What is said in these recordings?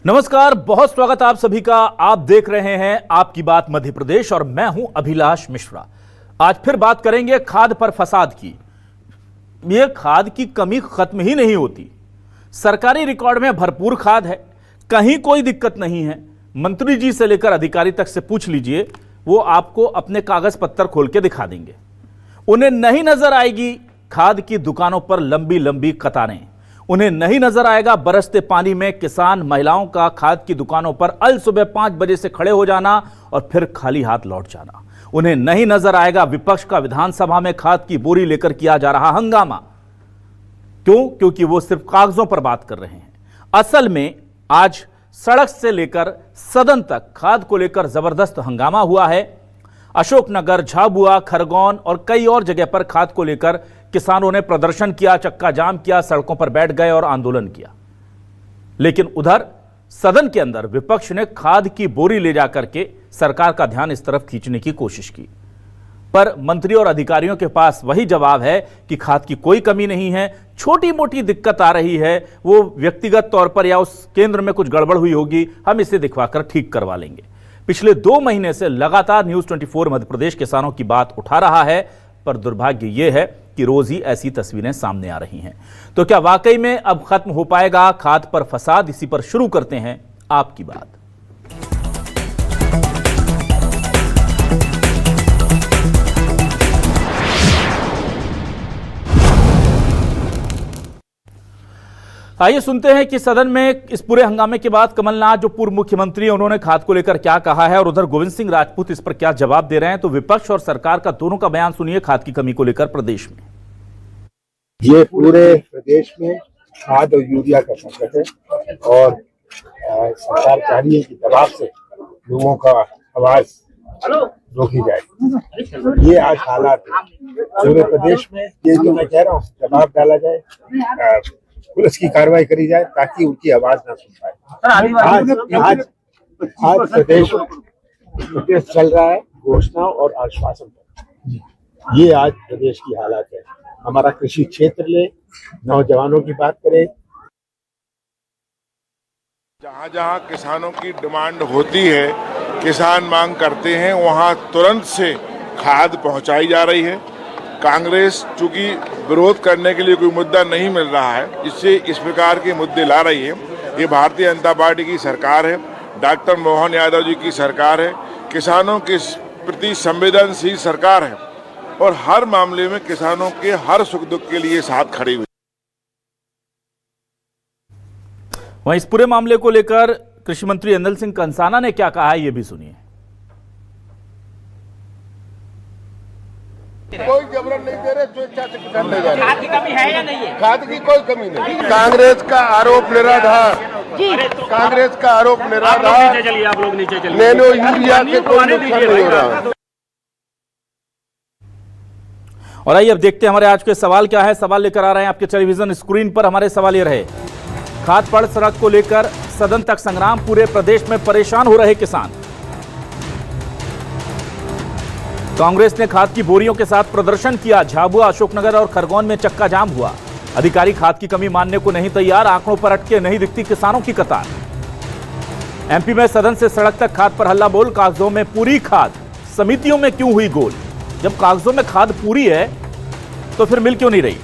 नमस्कार, बहुत स्वागत आप सभी का। आप देख रहे हैं आपकी बात मध्य प्रदेश और मैं हूं अभिलाष मिश्रा। आज फिर बात करेंगे खाद पर फसाद की। यह खाद की कमी खत्म ही नहीं होती। सरकारी रिकॉर्ड में भरपूर खाद है, कहीं कोई दिक्कत नहीं है। मंत्री जी से लेकर अधिकारी तक से पूछ लीजिए, वो आपको अपने कागज पत्तर खोल के दिखा देंगे। उन्हें नहीं नजर आएगी खाद की दुकानों पर लंबी लंबी कतारें। उन्हें नहीं नजर आएगा बरसते पानी में किसान महिलाओं का खाद की दुकानों पर अल सुबह 5 बजे से खड़े हो जाना और फिर खाली हाथ लौट जाना। उन्हें नहीं नजर आएगा विपक्ष का विधानसभा में खाद की बोरी लेकर किया जा रहा हंगामा। क्यों? क्योंकि वो सिर्फ कागजों पर बात कर रहे हैं। असल में आज सड़क से लेकर सदन तक खाद को लेकर जबरदस्त हंगामा हुआ है। अशोकनगर, झाबुआ, खरगोन और कई और जगह पर खाद को लेकर किसानों ने प्रदर्शन किया, चक्का जाम किया, सड़कों पर बैठ गए और आंदोलन किया। लेकिन उधर सदन के अंदर विपक्ष ने खाद की बोरी ले जाकर के सरकार का ध्यान इस तरफ खींचने की कोशिश की, पर मंत्री और अधिकारियों के पास वही जवाब है कि खाद की कोई कमी नहीं है। छोटी मोटी दिक्कत आ रही है, वो व्यक्तिगत तौर पर या उस केंद्र में कुछ गड़बड़ हुई होगी, हम इसे दिखवाकर ठीक करवा लेंगे। पिछले 2 महीने से लगातार न्यूज 24 मध्य प्रदेश किसानों की बात उठा रहा है, पर दुर्भाग्य यह है कि रोज ही ऐसी तस्वीरें सामने आ रही हैं। तो क्या वाकई में अब खत्म हो पाएगा खाद पर फसाद? इसी पर शुरू करते हैं आपकी बात। आइए सुनते हैं कि सदन में इस पूरे हंगामे के बाद कमलनाथ, जो पूर्व मुख्यमंत्री हैं, उन्होंने खाद को लेकर क्या कहा है और उधर गोविंद सिंह राजपूत इस पर क्या जवाब दे रहे हैं। तो विपक्ष और सरकार का दोनों का बयान सुनिए खाद की कमी को लेकर प्रदेश में। ये पूरे प्रदेश में खाद और यूरिया का संकट है और सरकार चाह रही है कि दबाव से लोगों का आवाज रोकी जाए। ये आज हालात है पूरे प्रदेश में। ये तो मैं कह रहा हूँ, दबाव डाला जाए, पुलिस की कार्रवाई करी जाए ताकि उनकी आवाज ना सुन पाए। आज प्रदेश चल रहा है घोषणा और आश्वासन पर। ये आज प्रदेश की हालात है। हमारा कृषि क्षेत्र ले, नौजवानों की बात करें, जहाँ जहाँ किसानों की डिमांड होती है, किसान मांग करते हैं, वहाँ तुरंत से खाद पहुँचाई जा रही है। कांग्रेस चूंकि विरोध करने के लिए कोई मुद्दा नहीं मिल रहा है, इससे इस प्रकार के मुद्दे ला रही है। ये भारतीय जनता पार्टी की सरकार है, डॉक्टर मोहन यादव जी की सरकार है, किसानों के प्रति संवेदनशील सरकार है और हर मामले में किसानों के हर सुख दुख के लिए साथ खड़ी हुई। वहीं इस पूरे मामले को लेकर कृषि मंत्री एंदल सिंह कंसाना ने क्या कहा है, ये भी सुनिए। कोई जबरन नहीं दे रहे, स्वेच्छा से किसान ले जा रहे। खाद की कमी है या नहीं है? खाद की कोई कमी नहीं। कांग्रेस का आरोप निराधार, कांग्रेस का आरोप निराधार। आप लोग नीचे चलिए। नैनो यूरिया के कोई नुकसान नहीं हो रहा। और आइए अब देखते हैं हमारे आज के सवाल क्या है। सवाल लेकर आ रहे हैं आपके टेलीविजन स्क्रीन पर। हमारे सवाल ये रहे, खाद पर सड़क को लेकर सदन तक संग्राम, पूरे प्रदेश में परेशान हो रहे किसान। कांग्रेस ने खाद की बोरियों के साथ प्रदर्शन किया, झाबुआ, अशोकनगर और खरगोन में चक्का जाम हुआ। अधिकारी खाद की कमी मानने को नहीं तैयार, आंकड़ों पर अटके नहीं दिखती किसानों की कतार। एमपी में सदन से सड़क तक खाद पर हल्ला बोल, कागजों में पूरी खाद समितियों में क्यों हुई गोल? जब कागजों में खाद पूरी है तो फिर मिल क्यों नहीं रही?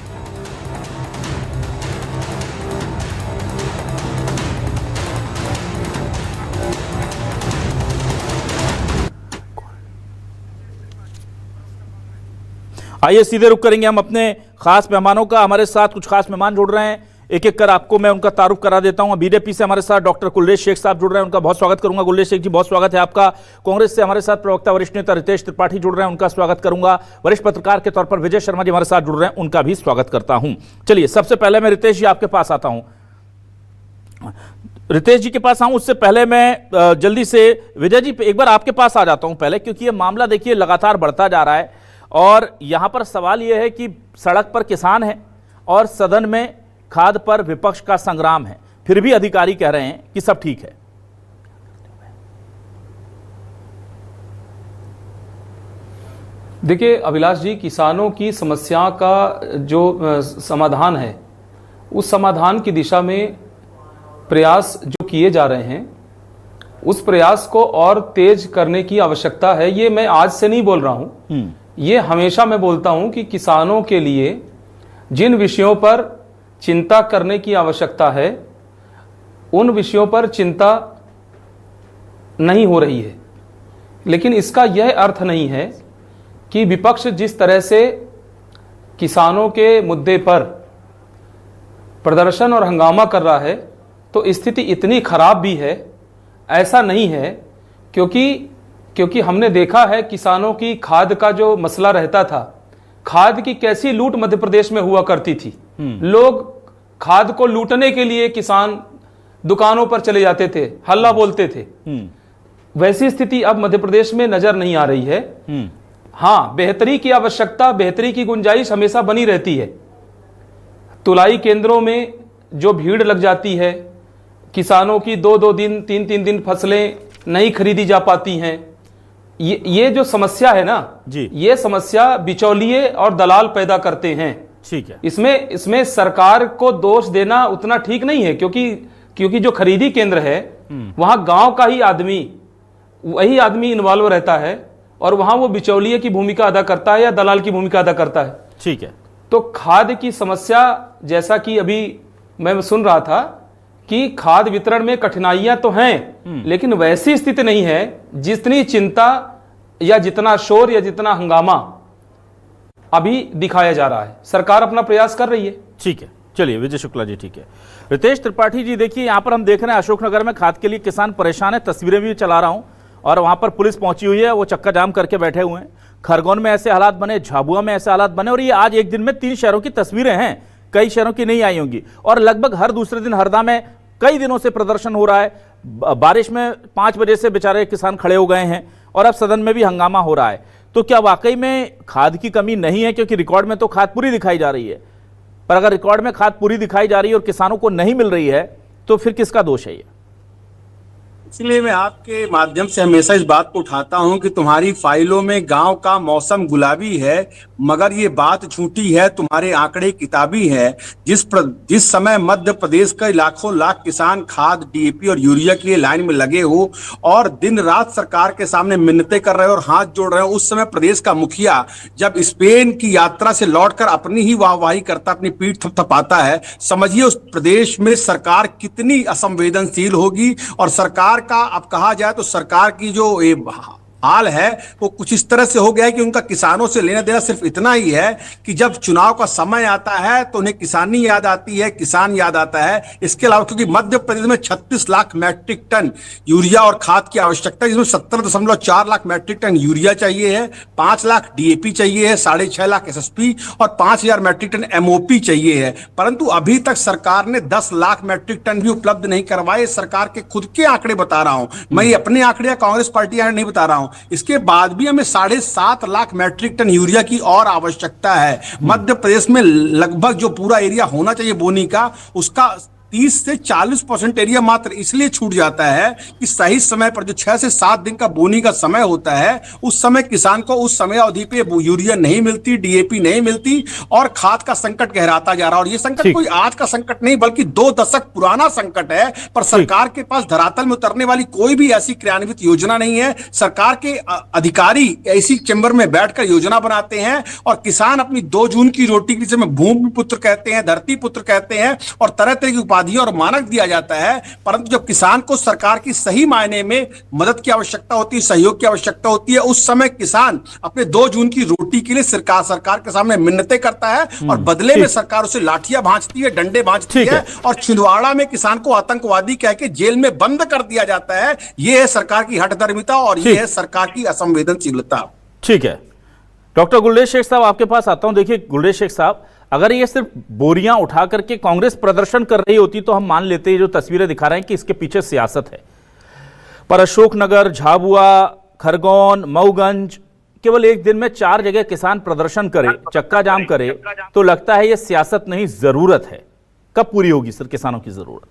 आइए सीधे रुक करेंगे हम अपने खास मेहमानों का। हमारे साथ कुछ खास मेहमान जुड़ रहे हैं, एक एक कर आपको मैं उनका तारुफ करा देता हूं। बीजेपी से हमारे साथ डॉक्टर कुलदेश शेख साहब जुड़ रहे हैं, उनका बहुत स्वागत करूंगा। कुलदेश शेख जी, बहुत स्वागत है आपका। कांग्रेस से हमारे साथ प्रवक्ता वरिष्ठ नेता रितेश त्रिपाठी जुड़ रहे हैं, उनका स्वागत करूंगा। वरिष्ठ पत्रकार के तौर पर विजय शर्मा जी हमारे साथ जुड़ रहे हैं, उनका भी स्वागत करता हूं। चलिए सबसे पहले मैं रितेश जी आपके पास आता हूं। रितेश जी के पास आऊं उससे पहले मैं जल्दी से विजय जी एक बार आपके पास आ जाता हूं पहले, क्योंकि ये मामला देखिए लगातार बढ़ता जा रहा है और यहां पर सवाल यह है कि सड़क पर किसान है और सदन में खाद पर विपक्ष का संग्राम है, फिर भी अधिकारी कह रहे हैं कि सब ठीक है। देखिए अभिलाष जी, किसानों की समस्या का जो समाधान है, उस समाधान की दिशा में प्रयास जो किए जा रहे हैं उस प्रयास को और तेज करने की आवश्यकता है। ये मैं आज से नहीं बोल रहा हूं, ये हमेशा मैं बोलता हूं कि किसानों के लिए जिन विषयों पर चिंता करने की आवश्यकता है उन विषयों पर चिंता नहीं हो रही है। लेकिन इसका यह अर्थ नहीं है कि विपक्ष जिस तरह से किसानों के मुद्दे पर प्रदर्शन और हंगामा कर रहा है तो स्थिति इतनी खराब भी है, ऐसा नहीं है। क्योंकि हमने देखा है किसानों की खाद का जो मसला रहता था, खाद की कैसी लूट मध्य प्रदेश में हुआ करती थी। लोग खाद को लूटने के लिए किसान दुकानों पर चले जाते थे, हल्ला बोलते थे। वैसी स्थिति अब मध्य प्रदेश में नजर नहीं आ रही है। हां, बेहतरी की आवश्यकता, बेहतरी की गुंजाइश हमेशा बनी रहती है। तुलाई केंद्रों में जो भीड़ लग जाती है, किसानों की 2-2 दिन 3-3 दिन फसलें नहीं खरीदी जा पाती हैं, ये जो समस्या है ना जी, ये समस्या बिचौलिए और दलाल पैदा करते हैं। ठीक है, इसमें सरकार को दोष देना उतना ठीक नहीं है, क्योंकि जो खरीदी केंद्र है वहां गांव का ही आदमी, वही आदमी इन्वॉल्व रहता है और वहां वो बिचौलिए की भूमिका अदा करता है या दलाल की भूमिका अदा करता है। ठीक है। तो खाद की समस्या, जैसा कि अभी मैं सुन रहा था कि खाद वितरण में कठिनाइयां तो हैं, लेकिन वैसी स्थिति नहीं है जितनी चिंता या जितना शोर या जितना हंगामा अभी दिखाया जा रहा है। सरकार अपना प्रयास कर रही है। ठीक है, चलिए विजय शुक्ला जी, ठीक है। रितेश त्रिपाठी जी, देखिए यहां पर हम देख रहे हैं अशोकनगर में खाद के लिए किसान परेशान है। तस्वीरें भी चला रहा हूं और वहां पर पुलिस पहुंची हुई है, वो चक्का जाम करके बैठे हुए हैं। खरगोन में ऐसे हालात बने, झाबुआ में ऐसे हालात बने, और ये आज एक दिन में 3 शहरों की तस्वीरें हैं, कई शहरों की नहीं आई होंगी। और लगभग हर दूसरे दिन हरदा में कई दिनों से प्रदर्शन हो रहा है। बारिश में 5 बजे से बेचारे किसान खड़े हो गए हैं और अब सदन में भी हंगामा हो रहा है। तो क्या वाकई में खाद की कमी नहीं है? क्योंकि रिकॉर्ड में तो खाद पूरी दिखाई जा रही है, पर अगर रिकॉर्ड में खाद पूरी दिखाई जा रही है और किसानों को नहीं मिल रही है तो फिर किसका दोष है ये? इसलिए मैं आपके माध्यम से हमेशा इस बात को उठाता हूं कि तुम्हारी फाइलों में गांव का मौसम गुलाबी है, मगर ये बात झूठी है, तुम्हारे आंकड़े किताबी है। जिस समय मध्य प्रदेश के लाखों लाख किसान खाद, डीएपी और यूरिया के लिए लाइन में लगे हो और दिन रात सरकार के सामने मिन्नतें कर रहे हो और हाथ जोड़ रहे हो, उस समय प्रदेश का मुखिया जब स्पेन की यात्रा से लौटकर अपनी ही वाहवाही करता, अपनी पीठ थपथपाता है, समझिए उस प्रदेश में सरकार कितनी असंवेदनशील होगी। और सरकार का अब कहा जाए तो सरकार की जो हाल है वो कुछ इस तरह से हो गया है कि उनका किसानों से लेना देना सिर्फ इतना ही है कि जब चुनाव का समय आता है तो उन्हें किसानी याद आती है, किसान याद आता है। इसके अलावा क्योंकि मध्य प्रदेश में 36 लाख मैट्रिक टन यूरिया और खाद की आवश्यकता है, जिसमें 17.4 लाख मैट्रिक टन यूरिया चाहिए है, 5 लाख डीएपी चाहिए है, 6.5 लाख एसएसपी और 5,000 मैट्रिक टन एमओपी चाहिए है। परंतु अभी तक सरकार ने 10 लाख मैट्रिक टन भी उपलब्ध नहीं करवाए। सरकार के खुद के आंकड़े बता रहा हूं मैं, ये अपने आंकड़े या कांग्रेस पार्टी नहीं बता रहा हूं। इसके बाद भी हमें 7.5 लाख मैट्रिक टन यूरिया की और आवश्यकता है। मध्य प्रदेश में लगभग जो पूरा एरिया होना चाहिए बोनी का, उसका 30 से 40% एरिया मात्र इसलिए छूट जाता है कि सही समय पर जो 6 से 7 दिन का बोनी का समय होता है, उस समय किसान को उस समय अवधि पे यूरिया नहीं मिलती, डीएपी नहीं मिलती और खाद का संकट गहराता जा रहा है। और ये संकट कोई आज का संकट नहीं बल्कि 2 दशक पुराना संकट है। पर सरकार के पास धरातल में उतरने वाली कोई भी ऐसी क्रियान्वित योजना नहीं है। सरकार के अधिकारी ऐसी चैम्बर में बैठकर योजना बनाते हैं और किसान अपनी 2 जून की रोटी की, जिसे भूमि पुत्र कहते हैं, धरती पुत्र कहते हैं और तरह तरह की और मानक दिया जाता है। परंतु जब किसान को सरकार की सही मायने में मदद की आवश्यकता होती है, सहयोग की आवश्यकता होती है, उस समय किसान अपने 2 जून की रोटी के लिए सरकार के सामने मिन्नतें करता है और बदले में सरकार उसे लाठियां भांजती है, डंडे भांजती है और छिंदवाड़ा में किसान को आतंकवादी कह के जेल में बंद कर दिया जाता है। यह है सरकार की हठधर्मिता और यह है सरकार की असंवेदनशीलता। ठीक है, डॉक्टर गुलरेज शेख साहब आपके पास आता हूं। देखिए गुलरेज शेख साहब, अगर ये सिर्फ बोरियां उठा करके कांग्रेस प्रदर्शन कर रही होती तो हम मान लेते हैं, जो तस्वीरें दिखा रहे हैं, कि इसके पीछे सियासत है। पर अशोकनगर, झाबुआ, खरगोन, मऊगंज, केवल एक दिन में 4 जगह किसान प्रदर्शन करे, चक्का जाम करे, तो लगता है ये सियासत नहीं, जरूरत है। कब पूरी होगी सर किसानों की जरूरत?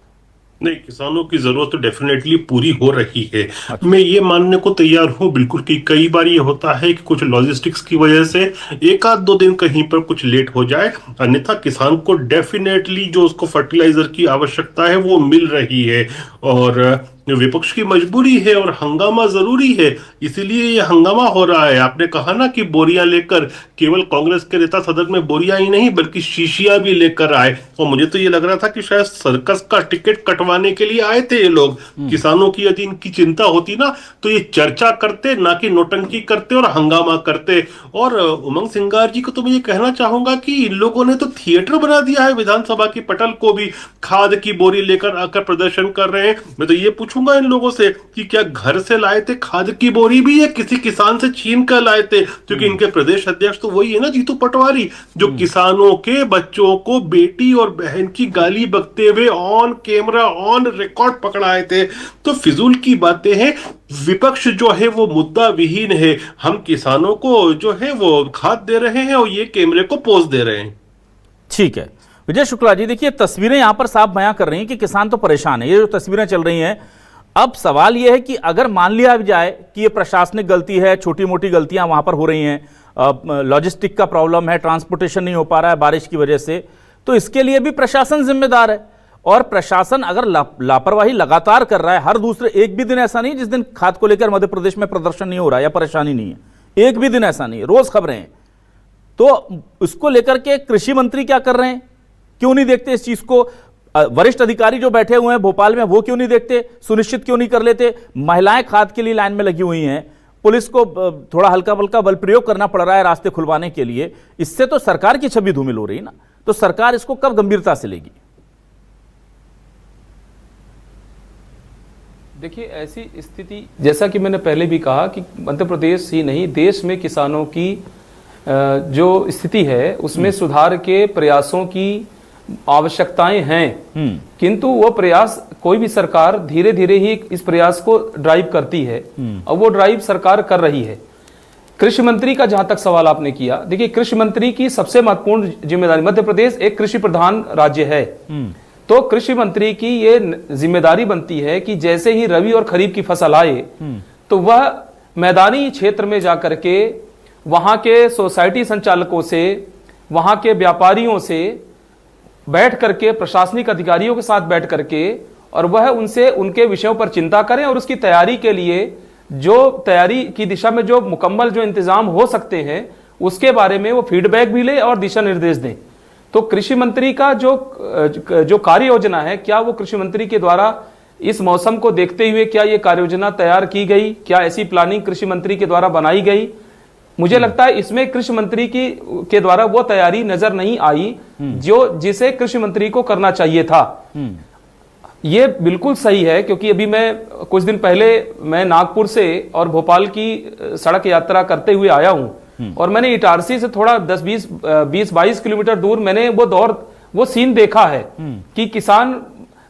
नहीं, किसानों की जरूरत तो डेफिनेटली पूरी हो रही है। मैं ये मानने को तैयार हूँ बिल्कुल कि कई बार ये होता है कि कुछ लॉजिस्टिक्स की वजह से एक आध दो दिन कहीं पर कुछ लेट हो जाए, अन्यथा किसान को डेफिनेटली जो उसको फर्टिलाइजर की आवश्यकता है वो मिल रही है। और विपक्ष की मजबूरी है और हंगामा जरूरी है, इसीलिए ये हंगामा हो रहा है। आपने कहा ना कि बोरियां लेकर केवल कांग्रेस के नेता सदन में बोरियां ही नहीं बल्कि शीशियां भी लेकर आए, और मुझे तो ये लग रहा था कि शायद सर्कस का टिकट कटवाने के लिए आए थे ये लोग। किसानों की यदि इनकी चिंता होती ना तो ये चर्चा करते, ना कि नोटंकी करते और हंगामा करते। और उमंग सिंगार जी को तो मैं ये कहना चाहूंगा कि इन लोगों ने तो थिएटर बना दिया है, विधानसभा की पटल को भी खाद की बोरी लेकर आकर प्रदर्शन कर रहे हैं। मैं तो ये पूछूंगा इन लोगों से कि क्या घर से लाए थे खाद की बोरी भी, या किसी किसान से छीन कर लाए थे? क्योंकि इनके प्रदेश अध्यक्ष तो वही है ना, जीतू पटवारी, जो किसानों के बच्चों को बेटी और बहन की गाली बकते हुए ऑन कैमरा ऑन रिकॉर्ड पकड़ाए थे। तो फिजूल की बातें हैं। विपक्ष जो है वो मुद्दा विहीन है। हम किसानों को जो है वो खाद दे रहे हैं और ये कैमरे को पोज दे रहे हैं। ठीक है विजय शुक्ला जी, देखिए तस्वीरें यहां पर साफ बयां कर रही हैं कि किसान तो परेशान है। ये जो तस्वीरें चल रही हैं, अब सवाल यह है कि अगर मान लिया जाए कि ये प्रशासनिक गलती है, छोटी मोटी गलतियां वहां पर हो रही हैं, लॉजिस्टिक का प्रॉब्लम है, ट्रांसपोर्टेशन नहीं हो पा रहा है बारिश की वजह से, तो इसके लिए भी प्रशासन जिम्मेदार है। और प्रशासन अगर लापरवाही लगातार कर रहा है, हर दूसरे एक भी दिन ऐसा नहीं जिस दिन खाद को लेकर मध्य प्रदेश में प्रदर्शन नहीं हो रहा है या परेशानी नहीं है, एक भी दिन ऐसा नहीं है, रोज खबरें हैं। तो उसको लेकर के कृषि मंत्री क्या कर रहे हैं, क्यों नहीं देखते इस चीज को? वरिष्ठ अधिकारी जो बैठे हुए हैं भोपाल में वो क्यों नहीं देखते, सुनिश्चित क्यों नहीं कर लेते? महिलाएं खाद के लिए लाइन में लगी हुई हैं, पुलिस को थोड़ा हल्का बल्का बल प्रयोग करना पड़ रहा है रास्ते खुलवाने के लिए। इससे तो सरकार की छवि धूमिल हो रही है ना। तो सरकार इसको कब गंभीरता से लेगी? देखिए, ऐसी स्थिति जैसा कि मैंने पहले भी कहा कि मध्य प्रदेश ही नहीं देश में किसानों की जो स्थिति है उसमें सुधार के प्रयासों की आवश्यकताएं हैं, किंतु वो प्रयास कोई भी सरकार धीरे धीरे ही इस प्रयास को ड्राइव करती है और वो ड्राइव सरकार कर रही है। कृषि मंत्री का जहां तक सवाल आपने किया, देखिए कृषि मंत्री की सबसे महत्वपूर्ण जिम्मेदारी, मध्य प्रदेश एक कृषि प्रधान राज्य है, तो कृषि मंत्री की ये जिम्मेदारी बनती है कि जैसे ही रबी और खरीफ की फसल आए तो वह मैदानी क्षेत्र में जाकर के वहां के सोसाइटी संचालकों से, वहां के व्यापारियों से बैठ करके, प्रशासनिक अधिकारियों के साथ बैठ करके, और वह उनसे उनके विषयों पर चिंता करें और उसकी तैयारी के लिए जो तैयारी की दिशा में जो मुकम्मल जो इंतजाम हो सकते हैं उसके बारे में वो फीडबैक भी ले और दिशा निर्देश दें। तो कृषि मंत्री का जो कार्य योजना है, क्या वो कृषि मंत्री के द्वारा इस मौसम को देखते हुए क्या ये कार्य योजना तैयार की गई, क्या ऐसी प्लानिंग कृषि मंत्री के द्वारा बनाई गई? मुझे लगता है इसमें कृषि मंत्री के द्वारा वो तैयारी नजर नहीं आई जिसे कृषि मंत्री को करना चाहिए था। ये बिल्कुल सही है, क्योंकि अभी मैं कुछ दिन पहले मैं नागपुर से और भोपाल की सड़क यात्रा करते हुए आया हूं, और मैंने इटारसी से थोड़ा 20-22 किलोमीटर दूर मैंने वो सीन देखा है कि किसान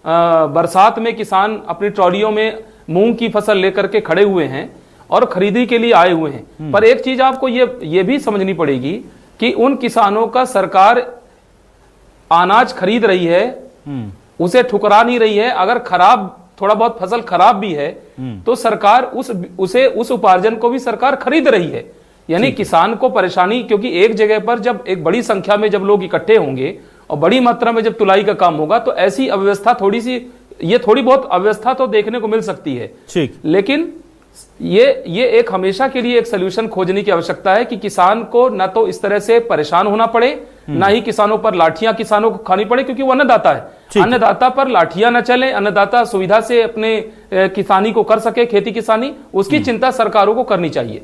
बरसात में किसान अपनी ट्रॉलियों में मूंग की फसल लेकर के खड़े हुए हैं और खरीदी के लिए आए हुए हैं। पर एक चीज आपको ये भी समझनी पड़ेगी कि उन किसानों का सरकार अनाज खरीद रही है, उसे ठुकरा नहीं रही है। अगर थोड़ा बहुत फसल खराब भी है तो सरकार उस उपार्जन को भी सरकार खरीद रही है। यानी किसान को परेशानी, क्योंकि एक जगह पर जब एक बड़ी संख्या में जब लोग इकट्ठे होंगे और बड़ी मात्रा में जब तुलाई का काम होगा तो ऐसी अव्यवस्था थोड़ी बहुत अव्यवस्था तो देखने को मिल सकती है। ठीक, लेकिन ये एक हमेशा के लिए एक सोल्यूशन खोजने की आवश्यकता है कि किसान को ना तो इस तरह से परेशान होना पड़े, ना ही किसानों पर लाठियां किसानों को खानी पड़े, क्योंकि वो अन्नदाता है। अन्नदाता पर लाठियां न चले, अन्नदाता सुविधा से अपने किसानी को कर सके, खेती किसानी, उसकी चिंता सरकारों को करनी चाहिए।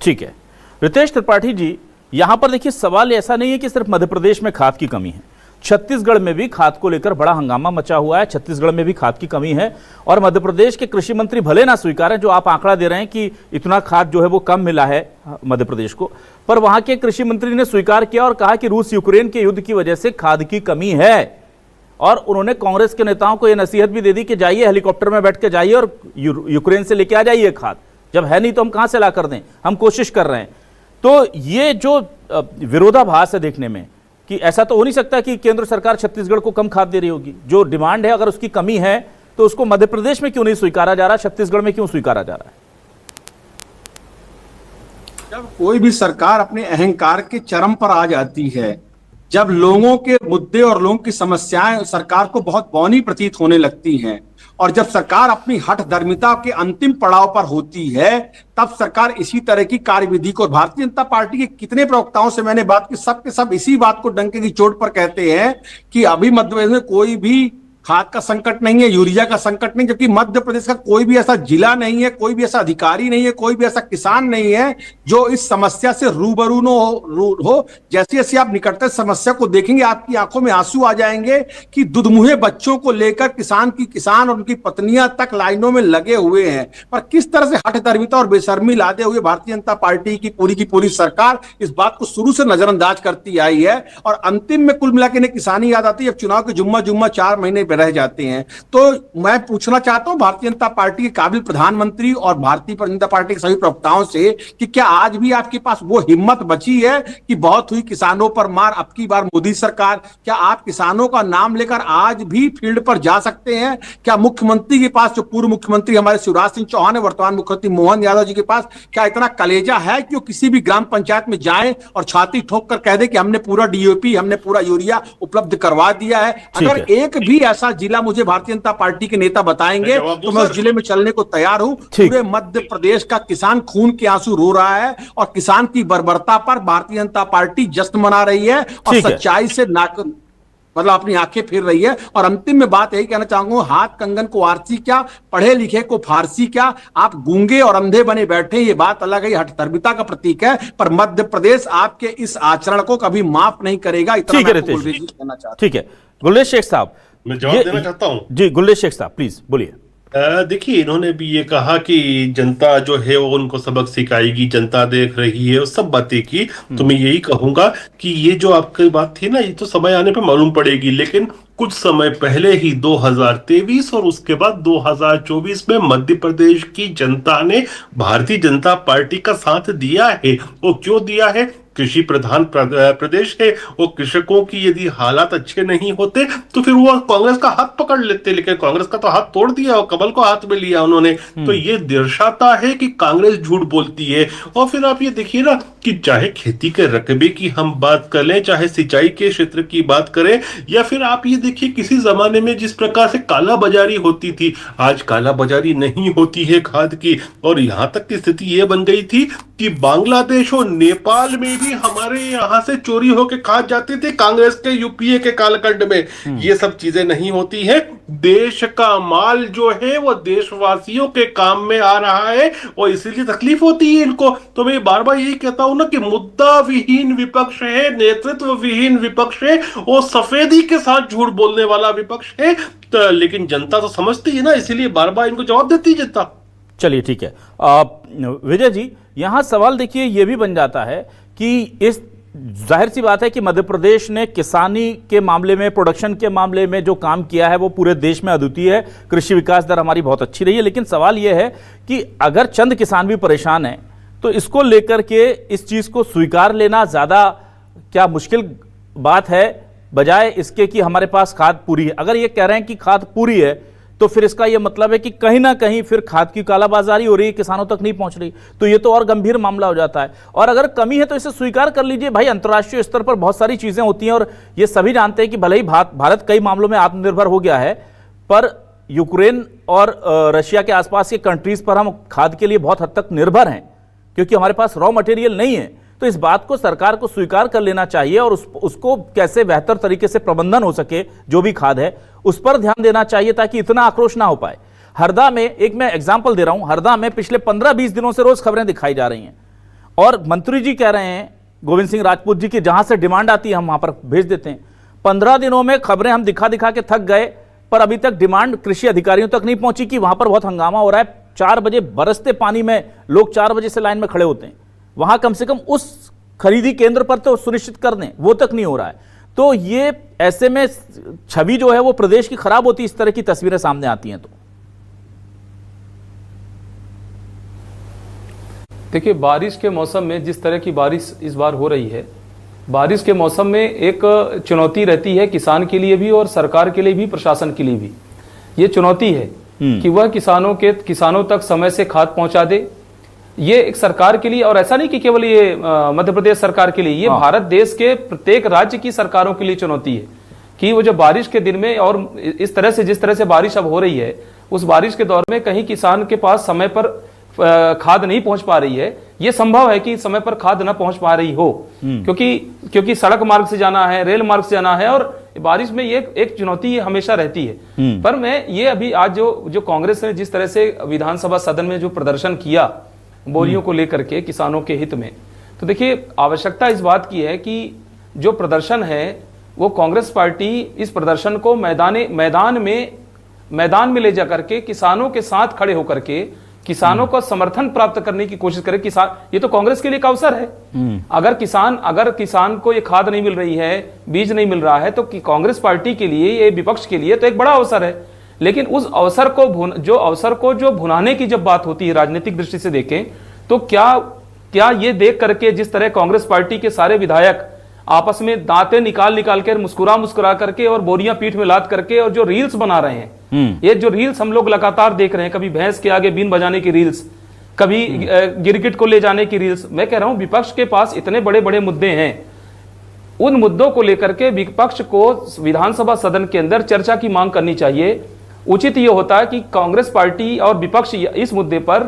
ठीक है रितेश त्रिपाठी जी, यहां पर देखिए सवाल ऐसा नहीं है कि सिर्फ मध्य प्रदेश में खाद की कमी है, छत्तीसगढ़ में भी खाद को लेकर बड़ा हंगामा मचा हुआ है। छत्तीसगढ़ में भी खाद की कमी है और मध्य प्रदेश के कृषि मंत्री भले ना स्वीकारें जो आप आंकड़ा दे रहे हैं कि इतना खाद जो है वो कम मिला है मध्य प्रदेश को, पर वहां के कृषि मंत्री ने स्वीकार किया और कहा कि रूस यूक्रेन के युद्ध की वजह से खाद की कमी है। और उन्होंने कांग्रेस के नेताओं को यह नसीहत भी दे दी कि जाइए हेलीकॉप्टर में बैठ के जाइए और यूक्रेन से लेके आ जाइए खाद, जब है नहीं तो हम कहां से ला कर दें, हम कोशिश कर रहे हैं। तो ये जो विरोधाभास है देखने में, कि ऐसा तो हो नहीं सकता कि केंद्र सरकार छत्तीसगढ़ को कम खाद दे रही होगी। जो डिमांड है, अगर उसकी कमी है तो उसको मध्य प्रदेश में क्यों नहीं स्वीकारा जा रहा, छत्तीसगढ़ में क्यों स्वीकारा जा रहा है? जब कोई भी सरकार अपने अहंकार के चरम पर आ जाती है, जब लोगों के मुद्दे और लोगों की समस्याएं सरकार को बहुत बौनी प्रतीत होने लगती हैं, और जब सरकार अपनी हठधर्मिता के अंतिम पड़ाव पर होती है, तब सरकार इसी तरह की कार्यविधि को, भारतीय जनता पार्टी के कितने प्रवक्ताओं से मैंने बात की, सब के सब इसी बात को डंके की चोट पर कहते हैं कि अभी मध्य प्रदेश में कोई भी खाद का संकट नहीं है, यूरिया का संकट नहीं, जबकि मध्य प्रदेश का कोई भी ऐसा जिला नहीं है, कोई भी ऐसा अधिकारी नहीं है, कोई भी ऐसा किसान नहीं है जो इस समस्या से रूबरू न हो। जैसे जैसे आप निकटतम समस्या को देखेंगे, आपकी आंखों में आंसू आ जाएंगे कि दुधमुहे बच्चों को लेकर किसान और उनकी पत्नियां तक लाइनों में लगे हुए हैं। पर किस तरह से हठधर्मिता और बेशर्मी लादे हुए भारतीय जनता पार्टी की पूरी सरकार इस बात को शुरू से नजरअंदाज करती आई है, और अंतिम में कुल मिलाकर इन्हें किसानी याद आती है जब चुनाव के जुम्मा 4 महीने रह जाते हैं। तो मैं पूछना चाहता हूं भारतीय जनता पार्टी के काबिल प्रधानमंत्री और भारतीय जनता पार्टी के सभी प्रवक्ताओं से कि क्या आज भी आपके पास वो हिम्मत बची है कि बहुत हुई किसानों पर मार, अब की बार मोदी सरकार, क्या आप किसानों का नाम लेकर आज भी फील्ड पर जा सकते हैं? क्या मुख्यमंत्री के पास, जो पूर्व मुख्यमंत्री हमारे शिवराज सिंह चौहान है, वर्तमान मुख्यमंत्री मोहन यादव जी के पास क्या इतना कलेजा है कि वो किसी भी ग्राम पंचायत में जाए और छाती ठोक कर कह दे कि हमने पूरा डीओपी, हमने पूरा यूरिया उपलब्ध करवा दिया है? अगर एक भी ऐसा जिला मुझे भारतीय जनता पार्टी के नेता बताएंगे तो मैं उस जिले में चलने को तैयार हूं। पूरे मध्य प्रदेश का किसान खून के आंसू रो रहा है और किसान की बर्बरता पर भारतीय जनता पार्टी जश्न मना रही है और सच्चाई से मतलब अपनी आंखें फिर रही है। और अंतिम में बात यही कहना चाहूंगा, हाथ कंगन को आरसी क्या, पढ़े लिखे को फारसी क्या, आप गूंगे और अंधे बने बैठे, ये बात अलग है, हठधर्मिता का प्रतीक है, पर मध्य प्रदेश आपके इस आचरण को कभी माफ नहीं करेगा। इतना मैं आपको कहना चाहता हूं। ठीक है गुलेश शेख साहब, मैं जवाब देना चाहता हूं। जी गुलेश शेख साहब प्लीज बोलिए। देखिए, इन्होंने भी ये कहा कि जनता जो है वो उनको सबक सिखाएगी, जनता देख रही है, वो सब बातें की। तो मैं यही कहूंगा कि ये जो आपकी बात थी ना, ये तो समय आने पे मालूम पड़ेगी, लेकिन कुछ समय पहले ही 2023 और उसके बाद 2024 में मध्य प्रदेश की जनता ने भारतीय जनता पार्टी का साथ दिया है। वो क्यों दिया है? कृषि प्रधान प्रदेश है, वो कृषकों की यदि हालात अच्छे नहीं होते तो फिर वो कांग्रेस का हाथ पकड़ लेते, लेकिन कांग्रेस का तो हाथ तोड़ दिया और कमल को हाथ में लिया उन्होंने। तो ये दर्शाता है कि कांग्रेस झूठ बोलती है। और फिर आप ये देखिए ना कि चाहे खेती के रकबे की हम बात कर लें, चाहे सिंचाई के क्षेत्र की बात करें, या फिर आप ये देखिए किसी जमाने में जिस प्रकार से काला बाजारी होती थी, आज काला बाजारी नहीं होती है खाद की। और यहां तक की स्थिति ये बन गई थी कि बांग्लादेश और नेपाल में भी हमारे यहां से चोरी होकर खाद जाती थी कांग्रेस के यूपीए के कालखंड में। ये सब चीजें नहीं होती है। देश का माल जो है वो देशवासियों के काम में आ रहा है और इसीलिए तकलीफ होती है इनको। तो मैं बार बार यही कहता हूं ना कि मुद्दा विहीन विपक्ष है, नेतृत्व विहीन विपक्ष है और सफेदी के साथ झूठ बोलने वाला विपक्ष है। तो लेकिन जनता तो समझती है ना, इसीलिए बार बार इनको जवाब देती है जनता। चलिए ठीक है। विजय जी, यहां सवाल देखिए ये भी बन जाता है कि इस जाहिर सी बात है कि मध्य प्रदेश ने किसानी के मामले में, प्रोडक्शन के मामले में जो काम किया है वो पूरे देश में अद्वितीय है। कृषि विकास दर हमारी बहुत अच्छी रही है। लेकिन सवाल यह है कि अगर चंद किसान भी परेशान हैं तो इसको लेकर के इस चीज को स्वीकार लेना ज्यादा क्या मुश्किल बात है, बजाय इसके कि हमारे पास खाद पूरी है। अगर ये कह रहे हैं कि खाद पूरी है तो फिर इसका यह मतलब है कि कहीं ना कहीं फिर खाद की कालाबाजारी हो रही है, किसानों तक नहीं पहुंच रही, तो ये तो और गंभीर मामला हो जाता है। और अगर कमी है तो इसे स्वीकार कर लीजिए भाई, अंतर्राष्ट्रीय स्तर पर बहुत सारी चीजें होती हैं और ये सभी जानते हैं कि भले ही भारत कई मामलों में आत्मनिर्भर हो गया है, पर यूक्रेन और रशिया के आसपास के कंट्रीज पर हम खाद के लिए बहुत हद तक निर्भर हैं क्योंकि हमारे पास रॉ मटेरियल नहीं है। तो इस बात को सरकार को स्वीकार कर लेना चाहिए और उसको कैसे बेहतर तरीके से प्रबंधन हो सके, जो भी खाद है उस पर ध्यान देना चाहिए ताकि इतना आक्रोश ना हो पाए। हरदा में, एक मैं एग्जांपल दे रहा हूं, हरदा में पिछले 15-20 दिनों से रोज खबरें दिखाई जा रही हैं और मंत्री जी कह रहे हैं, गोविंद सिंह राजपूत जी की, जहां से डिमांड आती है हम वहां पर भेज देते हैं। 15 दिनों में खबरें हम दिखा दिखा के थक गए, पर अभी तक डिमांड कृषि अधिकारियों तक नहीं पहुंची कि वहां पर बहुत हंगामा हो रहा है। 4 बजे बरसते पानी में लोग 4 बजे से लाइन में खड़े होते हैं, वहां कम से कम उस खरीदी केंद्र पर तो सुनिश्चित कर दें, वो तक नहीं हो रहा है। तो ये ऐसे में छवि जो है वो प्रदेश की खराब होती, इस तरह की तस्वीरें सामने आती हैं। तो देखिए, बारिश के मौसम में जिस तरह की बारिश इस बार हो रही है, बारिश के मौसम में एक चुनौती रहती है किसान के लिए भी और सरकार के लिए भी, प्रशासन के लिए भी। ये चुनौती है कि वह किसानों तक समय से खाद पहुंचा दे। ये एक सरकार के लिए, और ऐसा नहीं कि केवल ये मध्य प्रदेश सरकार के लिए, ये भारत देश के प्रत्येक राज्य की सरकारों के लिए चुनौती है कि वो जो बारिश के दिन में और इस तरह से, जिस तरह से बारिश अब हो रही है, उस बारिश के दौर में कहीं किसान के पास समय पर खाद नहीं पहुंच पा रही है। यह संभव है कि समय पर खाद न पहुंच पा रही हो, क्योंकि सड़क मार्ग से जाना है, रेल मार्ग से जाना है, और बारिश में ये एक चुनौती हमेशा रहती है। पर मैं ये अभी आज जो कांग्रेस ने जिस तरह से विधानसभा सदन में जो प्रदर्शन किया बोरियों को लेकर के किसानों के हित में, तो देखिए आवश्यकता इस बात की है कि जो प्रदर्शन है वो कांग्रेस पार्टी इस प्रदर्शन को मैदान में ले जाकर के किसानों के साथ खड़े होकर के किसानों को समर्थन प्राप्त करने की कोशिश करे। किसान, ये तो कांग्रेस के लिए एक अवसर है। अगर किसान को ये खाद नहीं मिल रही है, बीज नहीं मिल रहा है, तो कांग्रेस पार्टी के लिए, ये विपक्ष के लिए तो एक बड़ा अवसर है। लेकिन उस अवसर को जो भुनाने की जब बात होती है राजनीतिक दृष्टि से देखें, तो क्या ये देख करके जिस तरह कांग्रेस पार्टी के सारे विधायक आपस में दांतें निकाल कर मुस्कुरा करके और बोरियां पीठ में लाद करके और जो रील्स बना रहे हैं, ये जो रील्स हम लोग लगातार देख रहे हैं, कभी भैंस के आगे बीन बजाने की रील्स, कभी गिरगिट को ले जाने की रील्स। मैं कह रहा हूं विपक्ष के पास इतने बड़े बड़े मुद्दे हैं, उन मुद्दों को लेकर के विपक्ष को विधानसभा सदन के अंदर चर्चा की मांग करनी चाहिए। उचित यह होता है कि कांग्रेस पार्टी और विपक्ष इस मुद्दे पर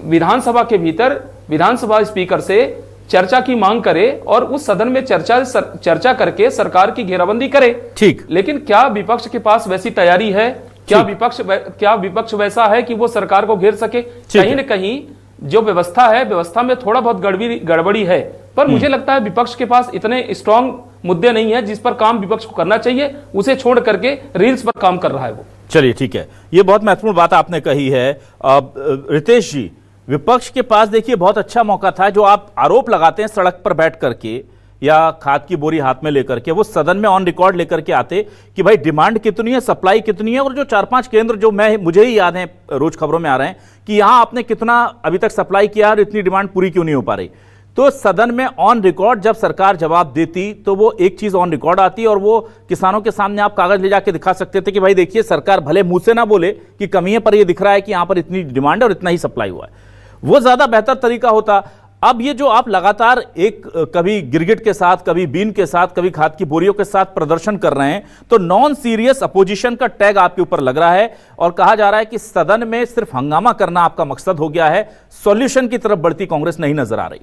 विधानसभा के भीतर विधानसभा स्पीकर से चर्चा की मांग करे और उस सदन में चर्चा करके सरकार की घेराबंदी करे। ठीक, लेकिन क्या विपक्ष के पास वैसी तैयारी है? क्या विपक्ष वैसा है कि वो सरकार को घेर सके? कहीं न कहीं जो व्यवस्था है, व्यवस्था में थोड़ा बहुत गड़बड़ी है, पर मुझे लगता है विपक्ष के पास इतने स्ट्रांग मुद्दे नहीं है जिस पर काम विपक्ष को करना चाहिए। उसे छोड़ करके रील्स पर काम कर रहा है वो। चलिए ठीक है, ये बहुत महत्वपूर्ण बात आपने कही है। रितेश जी, विपक्ष के पास देखिए बहुत अच्छा मौका था, जो आप आरोप लगाते हैं सड़क पर बैठ करके या खाद की बोरी हाथ में लेकर के, वो सदन में ऑन रिकॉर्ड लेकर के आते कि भाई डिमांड कितनी है, सप्लाई कितनी है, और जो 4-5 केंद्र जो मुझे ही याद है, रोज खबरों में आ रहे हैं कि यहां आपने कितना अभी तक सप्लाई किया और इतनी डिमांड पूरी क्यों नहीं हो पा रही। तो सदन में ऑन रिकॉर्ड जब सरकार जवाब देती तो वो एक चीज ऑन रिकॉर्ड आती और वो किसानों के सामने आप कागज ले जाके दिखा सकते थे कि भाई देखिए सरकार भले मुंह से ना बोले कि कमी है, पर ये दिख रहा है कि यहां पर इतनी डिमांड है और इतना ही सप्लाई हुआ है। वो ज्यादा बेहतर तरीका होता। अब ये जो आप लगातार एक कभी गिरगिट के साथ, कभी बीन के साथ, कभी खाद की बोरियों के साथ प्रदर्शन कर रहे हैं, तो नॉन सीरियस अपोजिशन का टैग आपके ऊपर लग रहा है और कहा जा रहा है कि सदन में सिर्फ हंगामा करना आपका मकसद हो गया है, सॉल्यूशन की तरफ बढ़ती कांग्रेस नहीं नजर आ रही।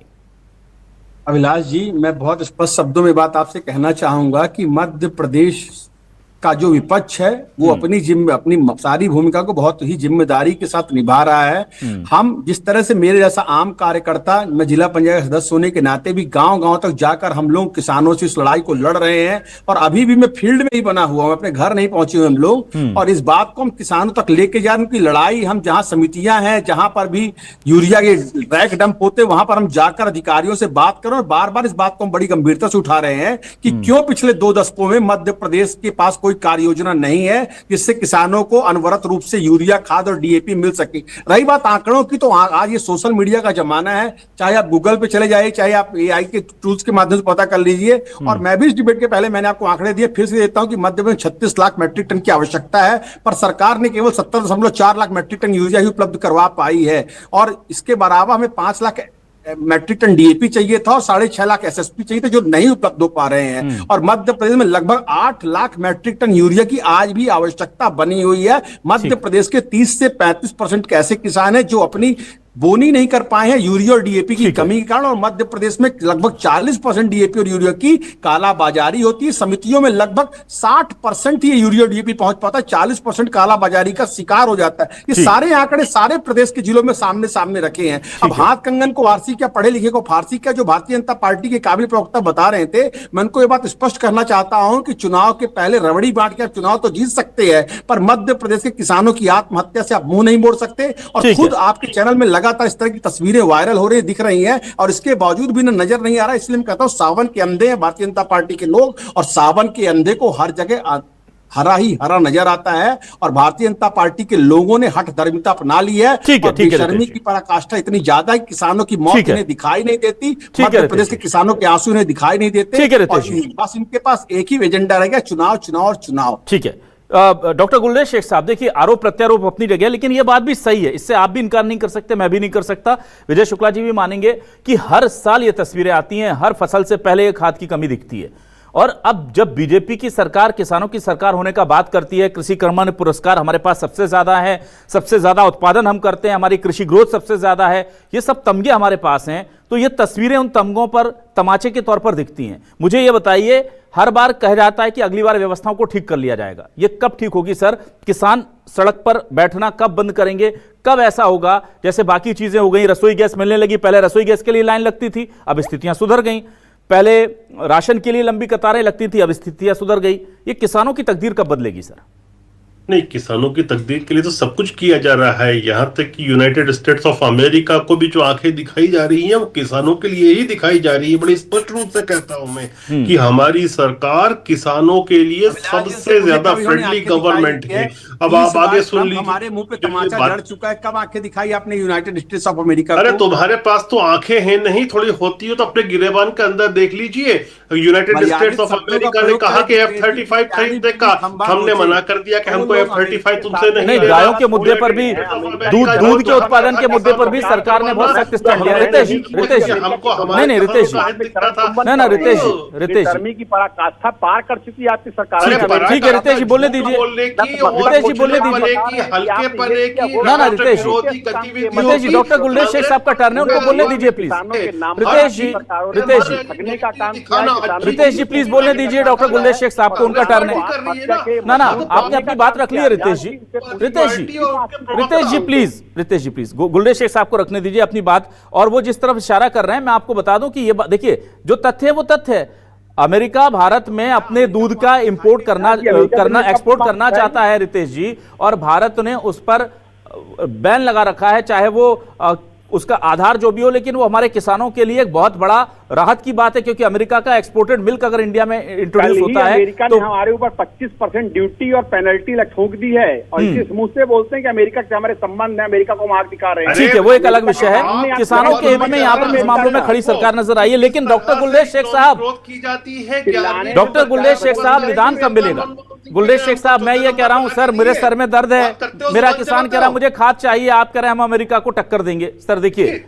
अभिलाष जी, मैं बहुत स्पष्ट शब्दों में बात आपसे कहना चाहूंगा कि मध्य प्रदेश का जो विपक्ष है वो अपनी सारी भूमिका को बहुत ही जिम्मेदारी के साथ निभा रहा है। हम जिस तरह से, मेरे जैसा आम कार्यकर्ता, मैं जिला पंचायत सदस्य होने के नाते भी गांव-गांव तक जाकर हम लोग किसानों से इस लड़ाई को लड़ रहे हैं, और अभी भी मैं फील्ड में ही बना हुआ हूं, अपने घर नहीं पहुंचे हुए हम लोग, और इस बात को हम किसानों तक लेके जा रहे हैं। उनकी लड़ाई, हम जहां समितियां हैं, जहां पर भी यूरिया के रैक डंप होते, वहां पर हम जाकर अधिकारियों से बात करें, और बार बार इस बात को हम बड़ी गंभीरता से उठा रहे हैं कि क्यों पिछले 2 दशकों में मध्य प्रदेश के पास कोई कार्य योजना नहीं है जिससे किसानों को अनवरत रूप से यूरिया खाद और डीएपी मिल सके। रही बात आंकड़ों की, तो आज ये सोशल मीडिया का जमाना है, चाहे आप गूगल पे चले जाइए, चाहे आप एआई के टूल्स के माध्यम से पता कर लीजिए। और मैं भी इस डिबेट के पहले मैंने आपको आंकड़े दिए, फिर से देता हूं कि मध्य में 36 लाख मैट्रिक टन की आवश्यकता है, पर सरकार ने केवल 70.4 लाख मैट्रिक टन यूरिया ही उपलब्ध करवा पाई है, और इसके बराबर हमें 5 लाख मैट्रिक टन डीएपी चाहिए था और 6.5 लाख एसएसपी चाहिए थे, जो नहीं उपलब्ध हो पा रहे हैं। और मध्य प्रदेश में लगभग 8 लाख मैट्रिक टन यूरिया की आज भी आवश्यकता बनी हुई है। मध्य प्रदेश के 30 से 35% के ऐसे किसान हैं जो अपनी बोनी नहीं कर पाए हैं यूरिया और डीएपी की कमी के कारण, और मध्य प्रदेश में लगभग 40% डीएपी और यूरिया की कालाबाजारी होती है। समितियों में लगभग 60% ही यूरिया और डीएपी पहुंच पाता है, 40% कालाबाजारी का शिकार हो जाता है। ये सारे आंकड़े सारे प्रदेश के जिलों में सामने रखे हैं। अब हाथ कंगन को वारसी क्या, पढ़े लिखे को फारसी क्या, जो भारतीय जनता पार्टी के काबिल प्रवक्ता बता रहे थे, मैं उनको ये बात स्पष्ट करना चाहता हूं कि चुनाव के पहले रबड़ी बांट के चुनाव तो जीत सकते हैं, पर मध्य प्रदेश के किसानों की आत्महत्या से आप मुंह नहीं मोड़ सकते। और खुद आपके चैनल में लगातार इस तरह की तस्वीरें वायरल हो रही दिख रही हैं, और इसके बावजूद भी नजर नहीं आ रहा। इसलिए मैं कहता हूं सावन के अंधे हैं भारतीय जनता पार्टी के लोग, और सावन के अंधे को हर जगह हरा ही हरा नजर आता है और भारतीय जनता पार्टी के लोगों ने हठ धर्मिता अपना ली है। ठीक है, ठीक है, बेशर्मी की पराकाष्ठा इतनी ज्यादा है, किसानों की मौत इन्हें दिखाई नहीं देती, मध्य प्रदेश के किसानों के आंसू इन्हें दिखाई नहीं देते, बस इनके पास एक ही एजेंडा रह गया, चुनाव चुनाव और चुनाव। ठीक है डॉक्टर गुलरेज शेख साहब, देखिए आरोप प्रत्यारोप अपनी जगह, लेकिन यह बात भी सही है, इससे आप भी इनकार नहीं कर सकते, मैं भी नहीं कर सकता, विजय शुक्ला जी भी मानेंगे कि हर साल ये तस्वीरें आती हैं, हर फसल से पहले खाद की कमी दिखती है। और अब जब बीजेपी की सरकार किसानों की सरकार होने का बात करती है, कृषि कर्मण पुरस्कार हमारे पास सबसे ज्यादा है, सबसे ज्यादा उत्पादन हम करते हैं, हमारी कृषि ग्रोथ सबसे ज्यादा है, ये सब तमगे हमारे पास हैं, तो ये तस्वीरें उन तमगों पर तमाचे के तौर पर दिखती हैं। मुझे ये बताइए, हर बार कहा जाता है कि अगली बार व्यवस्थाओं को ठीक कर लिया जाएगा, ये कब ठीक होगी सर? किसान सड़क पर बैठना कब बंद करेंगे? कब ऐसा होगा जैसे बाकी चीजें हो गई, रसोई गैस मिलने लगी, पहले रसोई गैस के लिए लाइन लगती थी, अब स्थितियां सुधर गई, पहले राशन के लिए लंबी कतारें लगती थी, अब स्थितियां सुधर गई, ये किसानों की तकदीर कब बदलेगी सर? नहीं, किसानों की तकदीर के लिए तो सब कुछ किया जा रहा है, यहां तक कि यूनाइटेड स्टेट्स ऑफ अमेरिका को भी जो आंखें दिखाई जा रही हैं वो किसानों के लिए ही दिखाई जा रही है। बड़ी स्पष्ट रूप से कहता हूं मैं कि हमारी सरकार किसानों के लिए सबसे ज्यादा फ्रेंडली गवर्नमेंट है। अब आप आगे सुन लीजिए, हमारे मुंह पे तमाचा जड़ चुका है, कब आंखें दिखाई आपने यूनाइटेड स्टेट्स ऑफ अमेरिका? अरे तुम्हारे पास तो आंखें हैं नहीं, थोड़ी होती हो तो अपने गिरेबान के अंदर देख लीजिए। यूनाइटेड स्टेट्स ऑफ अमेरिका ने कहा कि F-35 खरीदने का, हमने मना कर दिया कि हमको F-35 तुमसे नहीं। गायों के मुद्दे पर भी, दूध के उत्पादन के मुद्दे पर भी सरकार ने बहुत सख्त स्टैंड लिया। रितेश जी, रितेश जी, नहीं रितेश जी, ना रितेश जी, रितेश गर्मी की पराकाष्ठा पार कर चुकी है आपकी सरकार। ठीक है रितेश जी बोलने दीजिए, रितेश जी बोलने दीजिए, हल्के पने की ना रितेश जी, डॉक्टर गुलरेज शेख साहब का टर्न है, उनको बोलने दीजिए प्लीज। रितेश जी, रितेश जी, रितेश जी प्लीज बोलने दीजिए डॉक्टर गुलरेज शेख साहब को, उनका टर्न है। ना आपने अपनी बात रख ली है रितेश जी, रितेश जी, रितेश जी प्लीज, रितेश जी प्लीज गुलरेज शेख साहब को रखने दीजिए अपनी बात। और वो जिस तरफ इशारा कर रहे हैं, मैं आपको बता दूं कि ये देखिए जो तथ्य है वो तथ्य है, अमेरिका भारत में अपने दूध का इंपोर्ट करना एक्सपोर्ट करना चाहता है रितेश जी, और भारत ने उस पर बैन लगा रखा है, चाहे वो उसका आधार जो भी हो, लेकिन वो हमारे किसानों के लिए एक बहुत बड़ा राहत की बात है, क्योंकि अमेरिका का एक्सपोर्टेड मिल्क अगर इंडिया में इंट्रोड्यूस होता है तो हमारे ऊपर 25% ड्यूटी और पेनल्टी ठोक दी है, और इस मुंह से बोलते हैं कि अमेरिका से हमारे संबंध है, अमेरिका को मार्ग दिखा रहे हैं। ठीक है, वो एक अलग विषय है, किसानों के हित में यहाँ पर इस मामलों में खड़ी सरकार नजर आई है। लेकिन डॉक्टर गुलरेज शेख साहब, डॉक्टर गुलरेज शेख साहब, निदान कब मिलेगा? गुलरेज शेख साहब, मैं ये कह रहा हूं सर, मेरे सर में दर्द है, मेरा किसान कह रहा है मुझे खाद चाहिए, आप कह रहे हैं हम अमेरिका को टक्कर देंगे। सर देखिए,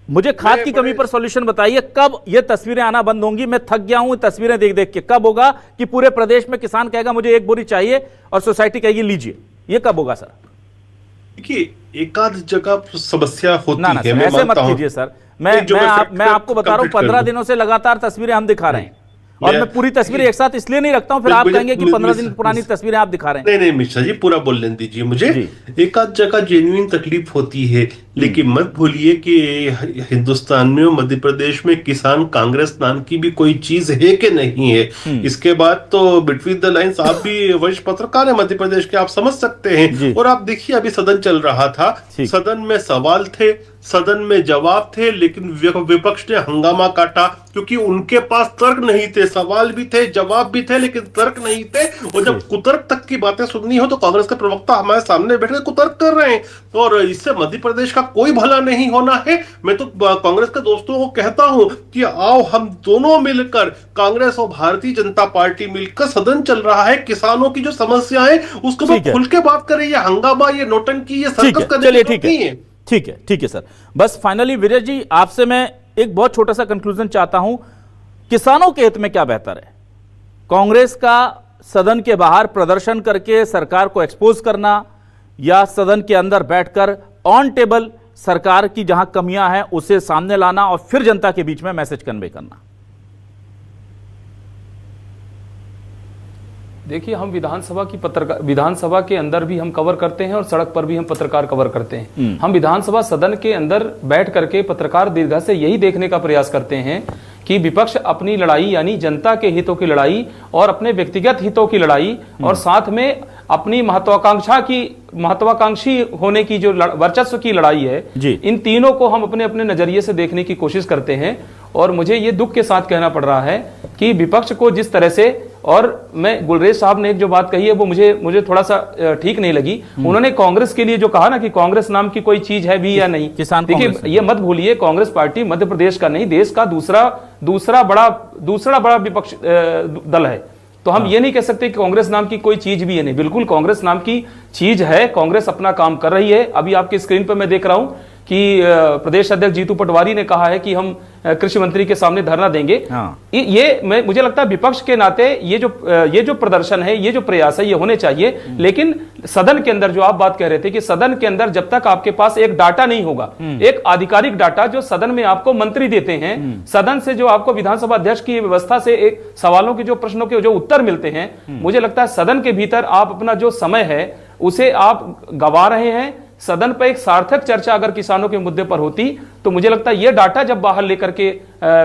मुझे खाद की कमी पर सॉल्यूशन बताइए, कब ये तस्वीरें आना बंद होंगी? मैं थक गया हूं तस्वीरें देख देख के। कब होगा कि पूरे प्रदेश में किसान कहेगा मुझे एक बोरी चाहिए और सोसाइटी कहेगी लीजिए? ये कब होगा सर? देखिए, एक आध जगह समस्या होती है, ऐसे मत कीजिए सर। मैं आपको बता रहा हूं, 15 दिनों से लगातार तस्वीरें हम दिखा रहे हैं, और मैं पूरी तस्वीर एक साथ इसलिए नहीं रखता हूं, फिर आप कहेंगे कि 15 दिन पुरानी तस्वीरें आप दिखा रहे हैं। नहीं मिश्रा जी, पूरा बोलने दीजिए मुझे। एक आध जगह जेन्युइन तकलीफ होती है, लेकिन मत भूलिए कि हिंदुस्तान में, मध्य प्रदेश में किसान कांग्रेस नाम की भी कोई चीज है कि नहीं है। इसके बाद तो बिटवीन द लाइन्स आप भी वरिष्ठ पत्रकार है मध्य प्रदेश के, आप समझ सकते हैं। और आप देखिए, अभी सदन चल रहा था, सदन में सवाल थे, सदन में जवाब थे, लेकिन विपक्ष ने हंगामा काटा, क्योंकि उनके पास तर्क नहीं थे। सवाल भी थे, जवाब भी थे, लेकिन तर्क नहीं थे। और जब कुतर्क तक की बातें सुननी हो तो कांग्रेस के प्रवक्ता हमारे सामने बैठकर कुतर्क कर रहे हैं, और इससे मध्य प्रदेश का कोई भला नहीं होना है। मैं तो कांग्रेस के दोस्तों को कहता हूं कि आओ हम दोनों मिलकर, कांग्रेस और भारतीय जनता पार्टी मिलकर, सदन चल रहा है, किसानों की जो समस्या है उसको खुल के बात करें। ये हंगामा, ये नौटंकी, ये सर्कस करने की नहीं है। ठीक है सर। बस फाइनली विजय जी, आपसे मैं एक बहुत छोटा सा कंक्लूजन चाहता हूं, किसानों के हित में क्या बेहतर है? कांग्रेस का सदन के बाहर प्रदर्शन करके सरकार को एक्सपोज करना, या सदन के अंदर बैठकर ऑन टेबल सरकार की जहां कमियां हैं उसे सामने लाना और फिर जनता के बीच में मैसेज कन्वे करना? देखिए, हम विधानसभा के अंदर भी हम कवर करते हैं और सड़क पर भी हम पत्रकार कवर करते हैं। हम विधानसभा सदन के अंदर बैठ करके पत्रकार दीर्घा से यही देखने का प्रयास करते हैं कि विपक्ष अपनी लड़ाई, यानी जनता के हितों की लड़ाई और अपने व्यक्तिगत हितों की लड़ाई, और साथ में अपनी महत्वाकांक्षी होने की जो वर्चस्व की लड़ाई है, इन तीनों को हम अपने अपने नजरिए से देखने की कोशिश करते हैं। और मुझे ये दुख के साथ कहना पड़ रहा है कि विपक्ष को जिस तरह से और मैं गुलरेज साहब ने एक जो बात कही है वो मुझे थोड़ा सा ठीक नहीं लगी। उन्होंने कांग्रेस के लिए जो कहा ना कि कांग्रेस नाम की कोई चीज है भी या नहीं, किसान देखिए ये मत भूलिए, कांग्रेस पार्टी मध्य प्रदेश का नहीं देश का दूसरा बड़ा विपक्ष दल है। तो हम ये नहीं कह सकते कि कांग्रेस नाम की कोई चीज भी है नहीं, बिल्कुल कांग्रेस नाम की चीज है, कांग्रेस अपना काम कर रही है। अभी आपकी स्क्रीन पर मैं देख रहा हूं कि प्रदेश अध्यक्ष जीतू पटवारी ने कहा है कि हम कृषि मंत्री के सामने धरना देंगे। मुझे लगता है विपक्ष के नाते ये जो प्रदर्शन है, ये जो प्रयास है, ये होने चाहिए। लेकिन सदन के अंदर जो आप बात कह रहे थे कि सदन के अंदर जब तक आपके पास एक डाटा नहीं होगा, एक आधिकारिक डाटा जो सदन में आपको मंत्री देते हैं, सदन से जो आपको विधानसभा अध्यक्ष की व्यवस्था से एक सवालों के जो प्रश्नों के जो उत्तर मिलते हैं, मुझे लगता है सदन के भीतर आप अपना जो समय है उसे आप गंवा रहे हैं। सदन पर एक सार्थक चर्चा अगर किसानों के मुद्दे पर होती तो मुझे लगता है ये डाटा जब बाहर लेकर के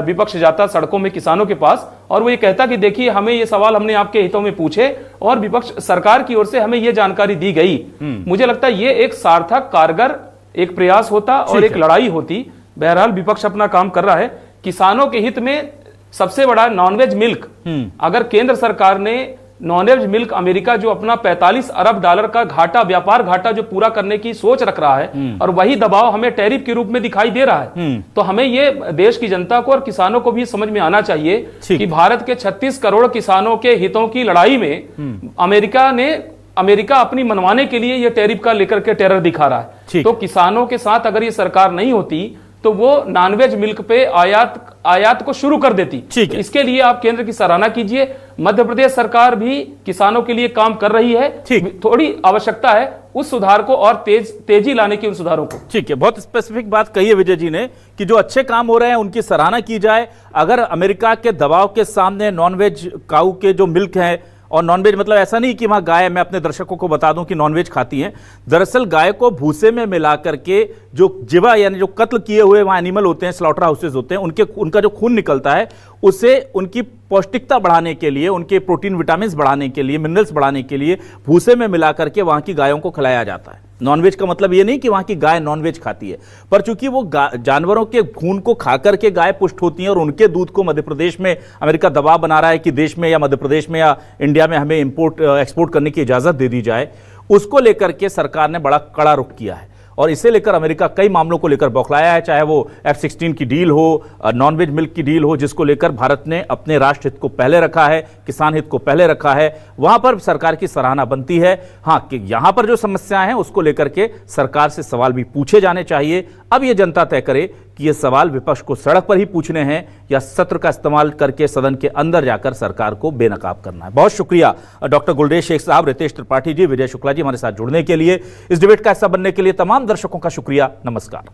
विपक्ष जाता सड़कों में किसानों के पास और वो ये कहता कि देखिए हमें ये सवाल हमने आपके हितों में पूछे और विपक्ष सरकार की ओर से हमें ये जानकारी दी गई, मुझे लगता है ये एक सार्थक कारगर एक प्रयास होता और एक लड़ाई होती। बहरहाल विपक्ष अपना काम कर रहा है। किसानों के हित में सबसे बड़ा नॉनवेज मिल्क, अगर केंद्र सरकार ने नॉनवेज मिल्क अमेरिका जो अपना 45 अरब डॉलर का व्यापार घाटा जो पूरा करने की सोच रख रहा है और वही दबाव हमें टैरिफ के रूप में दिखाई दे रहा है, तो हमें ये देश की जनता को और किसानों को भी समझ में आना चाहिए कि भारत के 36 करोड़ किसानों के हितों की लड़ाई में अमेरिका अपनी मनवाने के लिए ये टैरिफ का लेकर के टेरर दिखा रहा है। तो किसानों के साथ अगर ये सरकार नहीं होती तो वो नॉनवेज मिल्क पे आयात को शुरू कर देती। इसके लिए आप केंद्र की सराहना कीजिए। मध्य प्रदेश सरकार भी किसानों के लिए काम कर रही है, थोड़ी आवश्यकता है उस सुधार को और तेजी लाने की उन सुधारों को। ठीक है, बहुत स्पेसिफिक बात कही है विजय जी ने कि जो अच्छे काम हो रहे हैं उनकी सराहना की जाए। अगर अमेरिका के दबाव के सामने नॉनवेज काऊ के जो मिल्क है, और नॉनवेज मतलब ऐसा नहीं कि वहां गाय, मैं अपने दर्शकों को बता दूं कि नॉनवेज खाती हैं, दरअसल गाय को भूसे में मिला करके जो जिवा यानी जो कत्ल किए हुए वहां एनिमल होते हैं, स्लॉटर हाउसेज होते हैं, उनका जो खून निकलता है उसे उनकी पौष्टिकता बढ़ाने के लिए, उनके प्रोटीन विटामिन बढ़ाने के लिए, मिनरल्स बढ़ाने के लिए भूसे में मिला करके वहां की गायों को खिलाया जाता है। नॉनवेज का मतलब ये नहीं कि वहां की गाय नॉनवेज खाती है, पर चूंकि वो जानवरों के खून को खाकर के गाय पुष्ट होती हैं और उनके दूध को मध्य प्रदेश में अमेरिका दबाव बना रहा है कि देश में या मध्य प्रदेश में या इंडिया में हमें एक्सपोर्ट करने की इजाजत दे दी जाए, उसको लेकर के सरकार ने बड़ा कड़ा रुख किया है। और इसे लेकर अमेरिका कई मामलों को लेकर बौखलाया है, चाहे वो F-16 की डील हो, नॉनवेज मिल्क की डील हो, जिसको लेकर भारत ने अपने राष्ट्र हित को पहले रखा है, किसान हित को पहले रखा है, वहां पर सरकार की सराहना बनती है। हाँ, कि यहां पर जो समस्याएं हैं उसको लेकर के सरकार से सवाल भी पूछे जाने चाहिए। अब ये जनता तय करे कि ये सवाल विपक्ष को सड़क पर ही पूछने हैं या सत्र का इस्तेमाल करके सदन के अंदर जाकर सरकार को बेनकाब करना है। बहुत शुक्रिया डॉक्टर गुलरेज शेख साहब, रितेश त्रिपाठी जी, विजय शुक्ला जी हमारे साथ जुड़ने के लिए। इस डिबेट का हिस्सा बनने के लिए तमाम दर्शकों का शुक्रिया। नमस्कार।